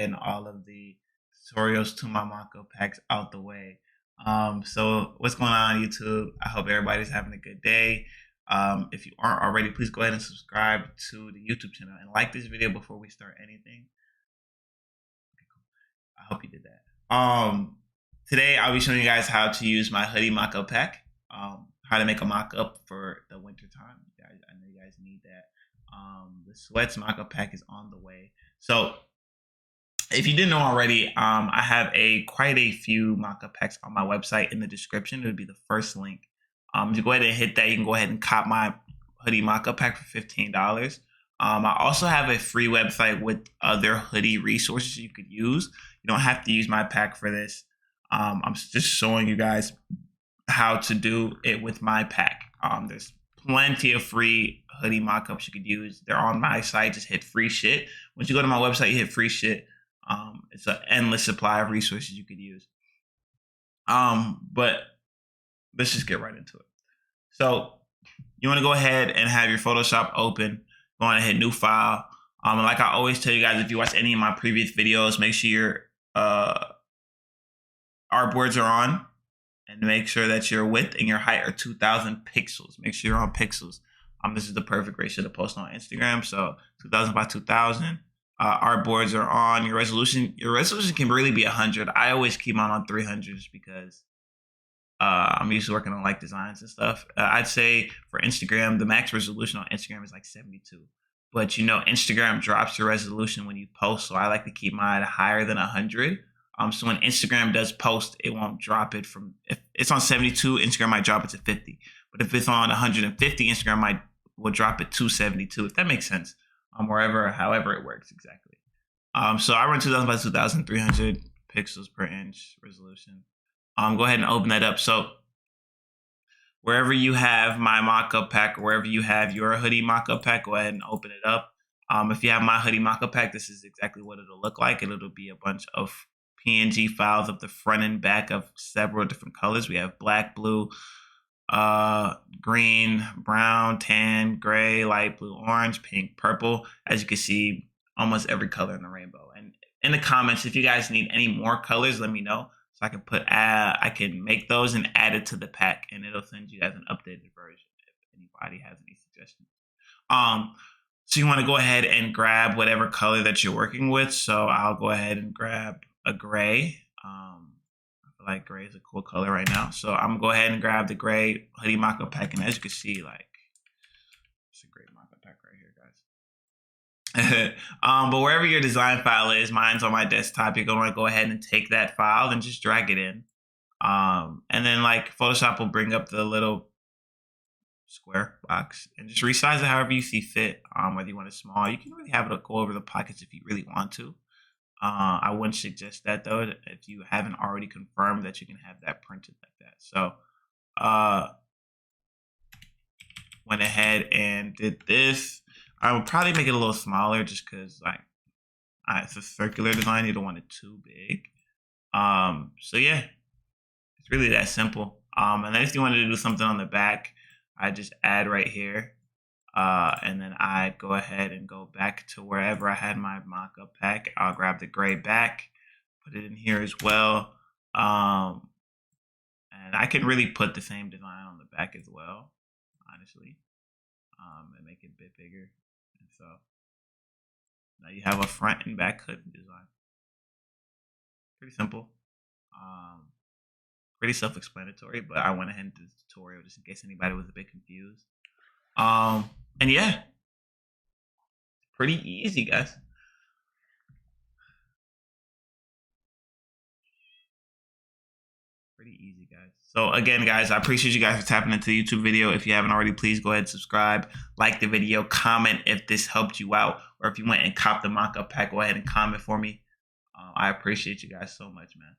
and all of the tutorials to my mock-up packs out the way. So what's going on YouTube? I hope everybody's having a good day. If you aren't already, please go ahead and subscribe to the YouTube channel and like this video before we start anything. Okay, cool. I hope you did that. Today I'll be showing you guys how to use my hoodie mock-up pack. How to make a mock-up for the winter time. I know you guys need that. The sweats mock-up pack is on the way. So if you didn't know already, I have quite a few mock-up packs on my website. In the description, it would be the first link. If you go ahead and hit that, you can go ahead and cop my hoodie mock-up pack for $15. I also have a free website with other hoodie resources you could use. You don't have to use my pack for this. I'm just showing you guys how to do it with my pack. There's plenty of free hoodie mock-ups you could use. They're on my site. Just hit free shit. Once you go to my website, you hit free shit. It's an endless supply of resources you could use. But let's just get right into it. So you want to go ahead and have your Photoshop open. Go on and hit new file. And like I always tell you guys, if you watch any of my previous videos, make sure your artboards are on. And make sure that your width and your height are 2,000 pixels. Make sure you're on pixels. This is the perfect ratio to post on Instagram. So 2,000 by 2,000. Artboards are on. Your resolution can really be 100. I always keep mine on 300 just because I'm used to working on like designs and stuff. I'd say for Instagram, the max resolution on Instagram is like 72. But you know, Instagram drops your resolution when you post. So I like to keep mine higher than 100. So when Instagram does post, it won't drop it from, if it's on 72, Instagram might drop it to 50. But if it's on 150, Instagram will drop it to 72, if that makes sense. However it works exactly. So I run 2,000 by 2,000, 300 pixels per inch resolution. Go ahead and open that up. So wherever you have my mock-up pack, or wherever you have your hoodie mock-up pack, go ahead and open it up. If you have my hoodie mock-up pack, this is exactly what it'll look like. It'll be a bunch of PNG files of the front and back of several different colors. We have black, blue, green, brown, tan, gray, light blue, orange, pink, purple. As you can see, almost every color in the rainbow. And in the comments, if you guys need any more colors, let me know so I can I can make those and add it to the pack, and it'll send you guys an updated version if anybody has any suggestions. So you want to go ahead and grab whatever color that you're working with. So I'll go ahead and grab a gray. I feel like gray is a cool color right now. So I'm gonna go ahead and grab the gray hoodie mock-up pack. And as you can see, like, it's a great mock-up pack right here, guys. But wherever your design file is, mine's on my desktop, you're gonna go ahead and take that file and just drag it in. And then like Photoshop will bring up the little square box and just resize it however you see fit. Whether you want it small, you can really have it go over the pockets if you really want to. I wouldn't suggest that though, if you haven't already confirmed that you can have that printed like that. So went ahead and did this. I would probably make it a little smaller just because like it's a circular design. You don't want it too big. So yeah, it's really that simple. And then if you wanted to do something on the back, I just add right here. And then I go ahead and go back to wherever I had my mock-up pack. I'll grab the gray back, put it in here as well. And I can really put the same design on the back as well, honestly, and make it a bit bigger. And so now you have a front and back hood design. Pretty simple. Pretty self-explanatory, but I went ahead and did the tutorial just in case anybody was a bit confused. And yeah, pretty easy, guys. Pretty easy, guys. So again, guys, I appreciate you guys for tapping into the YouTube video. If you haven't already, please go ahead and subscribe, like the video, comment if this helped you out, or if you went and copped the mock-up pack, go ahead and comment for me. I appreciate you guys so much, man.